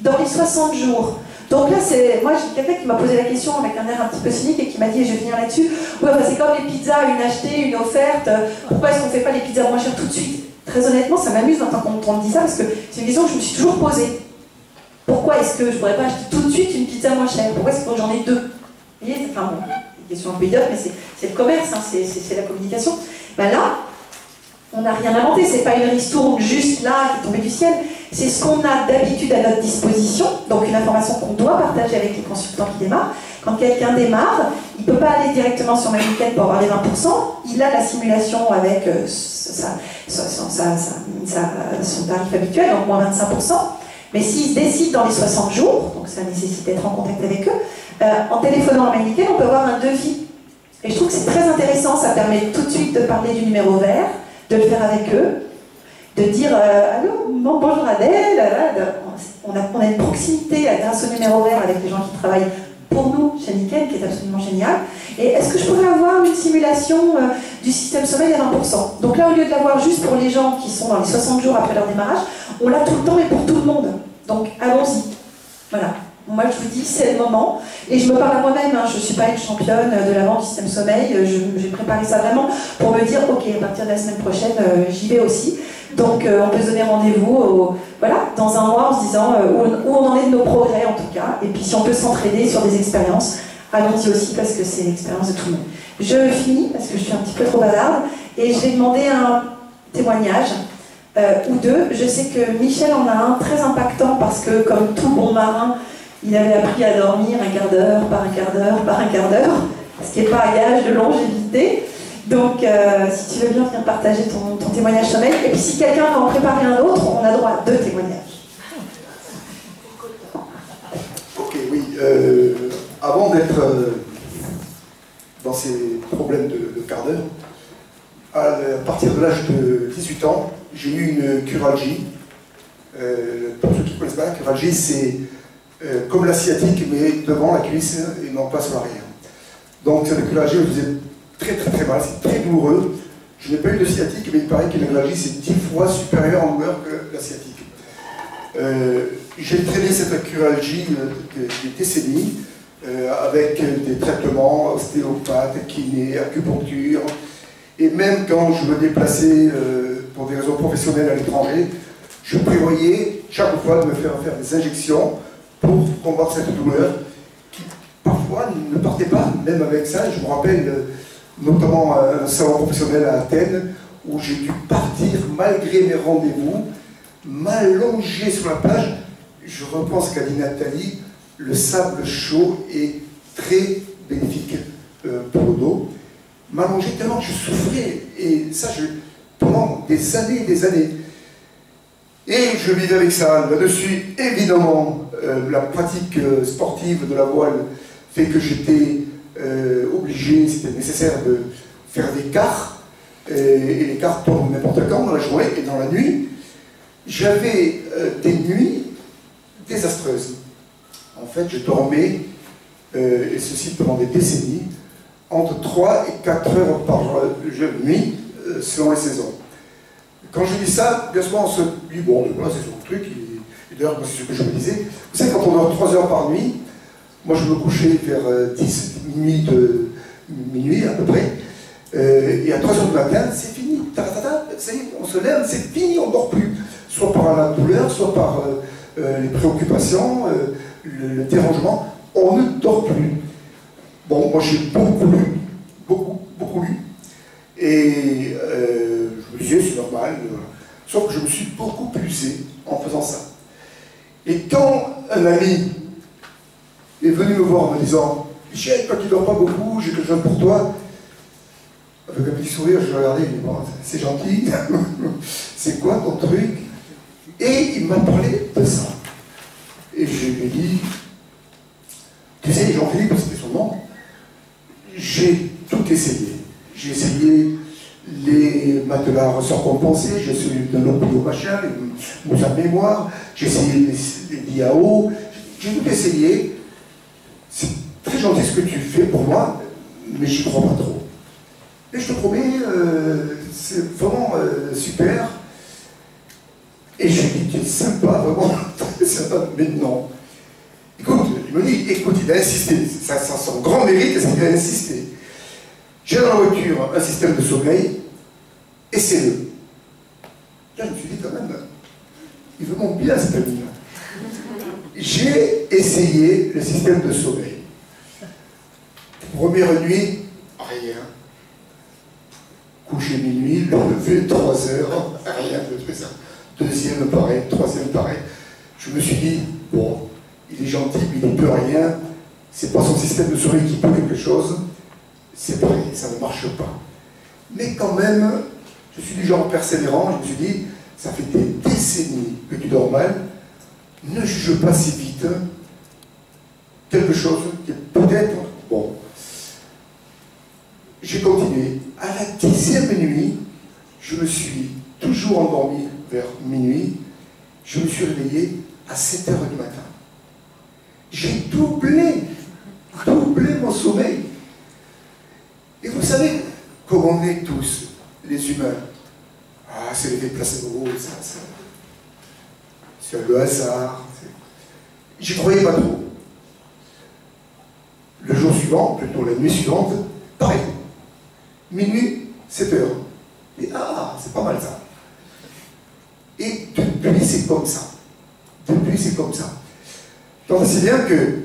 dans les 60 jours. Donc là, moi, j'ai quelqu'un qui m'a posé la question avec un air un petit peu cynique et qui m'a dit, et je vais finir là-dessus, ouais, c'est comme les pizzas, une achetée, une offerte, pourquoi est-ce qu'on ne fait pas les pizzas moins chères tout de suite? Très honnêtement, ça m'amuse maintenant qu'on me dit ça, parce que c'est une question que je me suis toujours posée. Pourquoi est-ce que je ne pourrais pas acheter tout de suite une pizza moins chère? Pourquoi est-ce que j'en ai 2? Vous voyez, enfin bon, question un peu idiote, mais c'est le commerce, hein, c'est la communication. Ben là, on n'a rien inventé, c'est pas une ristourne juste là qui est tombée du ciel, c'est ce qu'on a d'habitude à notre disposition, donc une information qu'on doit partager avec les consultants qui démarrent. Quand quelqu'un démarre, il ne peut pas aller directement sur ManyCat pour avoir les 20%, il a la simulation avec son tarif habituel, donc moins 25%, mais s'il se décide dans les 60 jours, donc ça nécessite d'être en contact avec eux, en téléphonant à ManyCat, on peut avoir un devis. Et je trouve que c'est très intéressant, ça permet tout de suite de parler du numéro vert, de le faire avec eux, de dire allô, bonjour Adèle, on a une proximité grâce au numéro vert avec les gens qui travaillent pour nous chez Nickel, qui est absolument génial. Et est-ce que je pourrais avoir une simulation du système sommeil à 20%? Donc là, au lieu de l'avoir juste pour les gens qui sont dans les 60 jours après leur démarrage, on l'a tout le temps, mais pour tout le monde. Donc allons-y. Voilà. Moi, je vous dis, c'est le moment. Et je me parle à moi-même, hein, je ne suis pas une championne de la vente du système sommeil. J'ai préparé ça vraiment pour me dire, ok, à partir de la semaine prochaine, j'y vais aussi. Donc, on peut se donner rendez-vous voilà, dans un mois en se disant où on en est de nos progrès, en tout cas. Et puis, si on peut s'entraider sur des expériences, allons-y aussi, parce que c'est l'expérience de tout le monde. Je finis, parce que je suis un petit peu trop bavarde, et je vais demander un témoignage. Ou deux. Je sais que Michel en a un très impactant, parce que, comme tout bon marin, il avait appris à dormir un quart d'heure, par un quart d'heure, par un quart d'heure, ce qui n'est pas un gage de longévité. Donc, si tu veux bien venir partager ton témoignage sommeil, et puis si quelqu'un va en préparer un autre, on a droit à 2 témoignages. Ok, oui. Avant d'être dans ces problèmes de quart d'heure, à partir de l'âge de 18 ans, j'ai eu une curalgie. Pour ceux qui ne connaissent pas, la curalgie, c'est comme la sciatique, mais devant la cuisse et non pas sur l'arrière. Donc cette curalgie me faisait très très très mal, c'est très douloureux. Je n'ai pas eu de sciatique, mais il paraît que la curalgie c'est 10 fois supérieure en douleur que la sciatique. J'ai traîné cette curalgie des décennies avec des traitements ostéopathes, kiné, acupuncture. Et même quand je me déplaçais pour des raisons professionnelles à l'étranger, je prévoyais chaque fois de me faire des injections pour combattre cette douleur qui parfois ne partait pas, même avec ça. Je me rappelle notamment un salon professionnel à Athènes où j'ai dû partir malgré mes rendez-vous, m'allonger sur la plage. Je repense qu'a dit Nathalie, le sable chaud est très bénéfique pour le dos. M'allonger tellement que je souffrais, et ça pendant des années et des années. Et je vivais avec ça. Là-dessus, évidemment, la pratique sportive de la voile fait que j'étais obligé, c'était nécessaire de faire des quarts, et les quarts tombent n'importe quand, dans la journée et dans la nuit. J'avais des nuits désastreuses. En fait, je dormais, et ceci pendant des décennies, entre 3 et 4 heures par nuit, selon les saisons. Quand je dis ça, bien souvent on se dit, bon, voilà, c'est son truc, et d'ailleurs, c'est ce que je me disais. Vous savez, quand on dort 3 heures par nuit, moi je me couchais vers 10, minuit à peu près, et à 3 heures du matin, c'est fini, ça y est, on se lève, c'est fini, on ne dort plus. Soit par la douleur, soit par les préoccupations, le dérangement, on ne dort plus. Bon, moi j'ai beaucoup lu, beaucoup lu, et je me disais, c'est normal, sauf que je me suis beaucoup usé en faisant ça. Et quand un ami est venu me voir en me disant, Michel, toi qui ne dors pas beaucoup, j'ai quelque chose pour toi, avec un petit sourire, je regardais, il dit, bon, c'est gentil, c'est quoi ton truc? Et il m'a parlé de ça. Et je lui ai dit, tu sais, Jean-Philippe, c'était son nom, j'ai tout essayé. J'ai essayé les matelas ressorts compensés, j'ai essayé de l'opio machin, les moussins de mémoire, j'ai essayé les diaos, j'ai tout essayé. C'est très gentil ce que tu fais pour moi, mais j'y crois pas trop. Et je te promets, c'est vraiment super. Et je lui ai dit, tu es sympa, vraiment, très sympa, mais non. Écoute, il me dit, écoute, il a insisté, ça son grand mérite, c'est qu'il a insisté. J'ai dans la voiture un système de sommeil, essaie-le. Là, je me suis dit, quand même, il veut mon bien, cet ami-là. J'ai essayé le système de sommeil. Première nuit, rien. Coucher minuit, lever 3 heures, rien de tout ça. Deuxième pareil, troisième pareil. Je me suis dit, bon, il est gentil, mais il ne peut rien. C'est pas son système de sommeil qui peut quelque chose. C'est pareil, ça ne marche pas. Mais quand même, je suis du genre persévérant, je me suis dit, ça fait des décennies que tu dors mal, ne juge pas si vite quelque chose qui est peut-être bon. J'ai continué. À la 10e nuit, je me suis toujours endormi vers minuit, je me suis réveillé à 7 h du matin. J'ai doublé mon sommeil. Et vous savez, comme on est tous, les humains, ah, c'est l'effet placebo, ça. C'est le hasard. J'y croyais pas trop. Le jour suivant, plutôt la nuit suivante, pareil. Minuit, 7 h. Et ah, c'est pas mal ça. Et depuis, c'est comme ça. Depuis, c'est comme ça. Donc, c'est bien que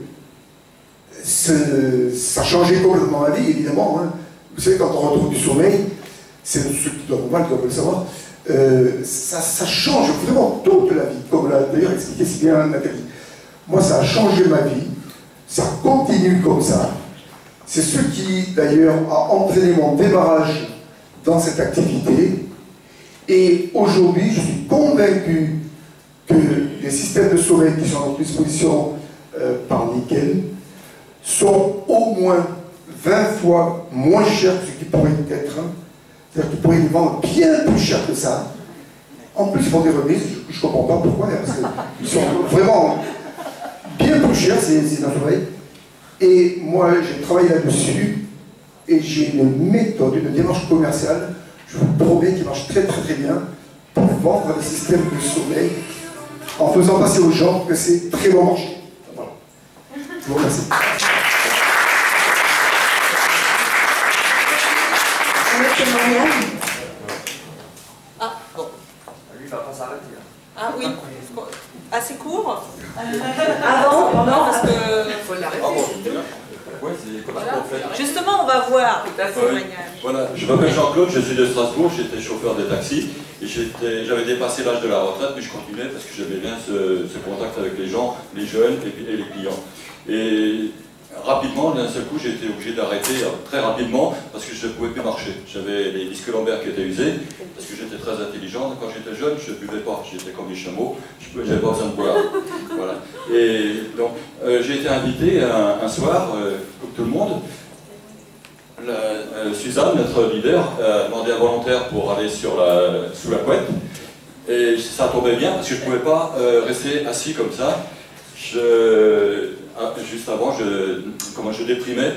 ça a changé complètement ma vie, évidemment. Hein. Vous savez, quand on retrouve du sommeil, c'est ceux qui doivent mal, qui doivent le savoir, ça change vraiment toute la vie, comme l'a d'ailleurs expliqué si bien Nathalie. Moi, ça a changé ma vie, ça continue comme ça. C'est ce qui, d'ailleurs, a entraîné mon démarrage dans cette activité. Et aujourd'hui, je suis convaincu que les systèmes de sommeil qui sont à notre disposition par Nickel sont au moins 20 fois moins chers que ce qui pourrait être. C'est-à-dire qu'ils pourraient les vendre bien plus cher que ça. En plus, ils font des remises, je ne comprends pas pourquoi, parce qu'ils sont vraiment bien plus chers, ces sommeil. Et moi, j'ai travaillé là-dessus, et j'ai une méthode, une démarche commerciale, je vous promets, qui marche très bien, pour vendre les systèmes de sommeil, en faisant passer aux gens que c'est très bon marché. Voilà. Je vous remercie. Ah, bon. Lui, il va pas s'arrêter. Ah oui. Assez court. Avant, non, parce que. Il faut l'arrêter. Ouais, c'est comme Voilà. ça qu'on fait. Justement, on va voir. Voilà, je m'appelle Jean-Claude, je suis de Strasbourg, j'étais chauffeur de taxi et j'avais dépassé l'âge de la retraite, mais je continuais parce que j'aimais bien ce contact avec les gens, les jeunes et les clients. Et rapidement, d'un seul coup, j'ai été obligé d'arrêter très rapidement parce que je ne pouvais plus marcher. J'avais les disques lombaires qui étaient usés parce que j'étais très intelligent. Quand j'étais jeune, je ne buvais pas, j'étais comme les chameaux, je n'avais pas besoin de boire. Voilà. Et donc, j'ai été invité un soir, comme tout le monde. Suzanne, notre leader, a demandé un volontaire pour aller sous la couette. Et ça tombait bien parce que je ne pouvais pas rester assis comme ça. Juste avant, je déprimais,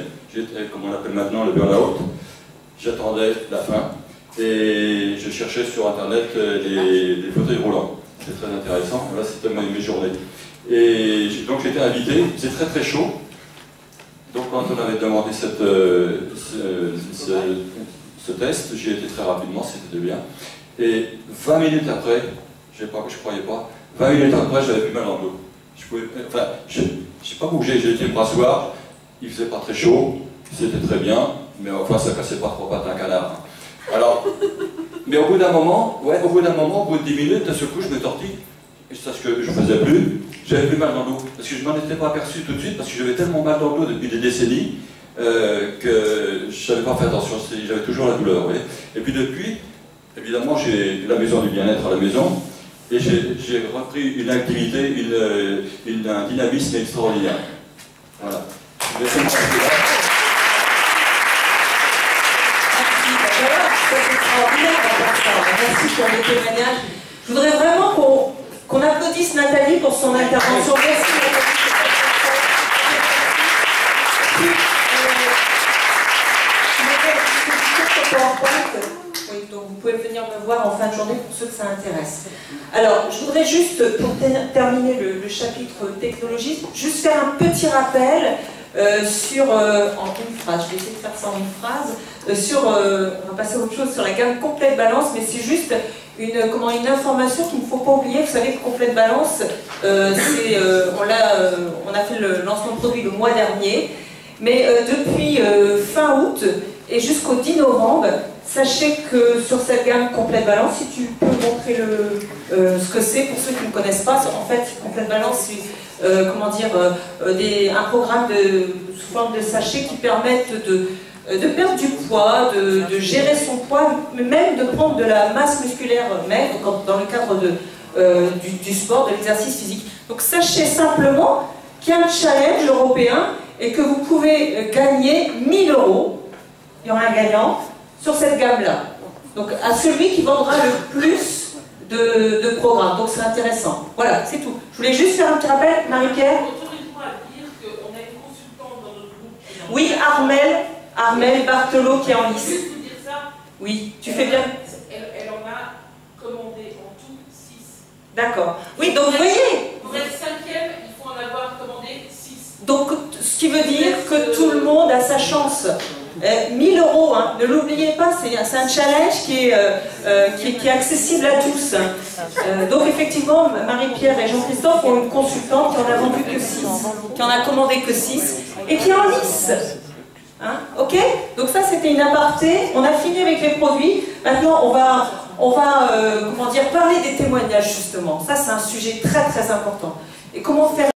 comme on appelle maintenant le burn-out. J'attendais la fin et je cherchais sur internet les fauteuils roulants. C'est très intéressant, là c'était mes journées. Et donc j'ai été invité, c'est très chaud. Donc quand on avait demandé ce test, j'y ai été très rapidement, c'était bien. Et 20 minutes après, je croyais pas, 20 minutes après j'avais plus mal dans le dos. Je n'ai pas bougé, j'ai été me rasseoir, il faisait pas très chaud, c'était très bien, mais enfin ça cassait pas trop pattes un canard. Alors, mais au bout d'un moment, au bout de 10 minutes, d'un seul coup je me tortille, et c'est ce que je faisais plus, j'avais plus mal dans le dos, parce que je m'en étais pas aperçu tout de suite, parce que j'avais tellement mal dans le dos depuis des décennies, que je n'avais pas fait attention, j'avais toujours la douleur, vous voyez. Et puis depuis, évidemment j'ai la maison du bien-être à la maison, et j'ai repris une activité, un dynamisme extraordinaire. Voilà. Merci, c'est extraordinaire. Merci pour le témoignage. Je voudrais vraiment qu'on applaudisse Nathalie pour son intervention. Merci Nathalie. Oui, donc vous pouvez venir me voir en fin de journée pour ceux que ça intéresse. Alors, je voudrais juste, pour terminer le chapitre technologie, juste faire un petit rappel sur, en une phrase, je vais essayer de faire ça en une phrase, on va passer à autre chose, sur la gamme Complète Balance, mais c'est juste une information qu'il ne faut pas oublier. Vous savez que Complète Balance, on a fait le lancement de produit le mois dernier, Mais depuis fin août et jusqu'au 10 novembre, sachez que sur cette gamme Complète Balance, si tu peux montrer ce que c'est pour ceux qui ne connaissent pas, en fait, Complète Balance, c'est un programme sous forme de sachets qui permettent de perdre du poids, de gérer son poids, mais même de prendre de la masse musculaire maigre dans le cadre du sport, de l'exercice physique. Donc sachez simplement qu'il y a un challenge européen et que vous pouvez gagner 1000 €. Il y aura un gagnant sur cette gamme-là. Donc à celui qui vendra le plus de programmes. Donc c'est intéressant. Voilà, c'est tout. Je voulais juste faire un petit rappel, Marie-Pierre. Autorise-moi à dire qu'on a une consultante dans notre groupe. Oui, Armel Barthelot qui est en lice. Juste vous dire ça. Oui, tu fais bien. Elle en a commandé en tout 6. D'accord. Oui, donc vous voyez. Pour être 5e, il faut en avoir commandé 6. Donc, ce qui veut dire que tout le monde a sa chance. 1000 €, hein, ne l'oubliez pas, c'est un challenge qui est accessible à tous. Donc effectivement, Marie-Pierre et Jean-Christophe ont une consultante qui en a vendu que 6, qui en a commandé que 6, et qui est en lice. Hein, ok? Donc ça c'était une aparté, on a fini avec les produits, maintenant on va parler des témoignages justement. Ça c'est un sujet très très important. Et comment faire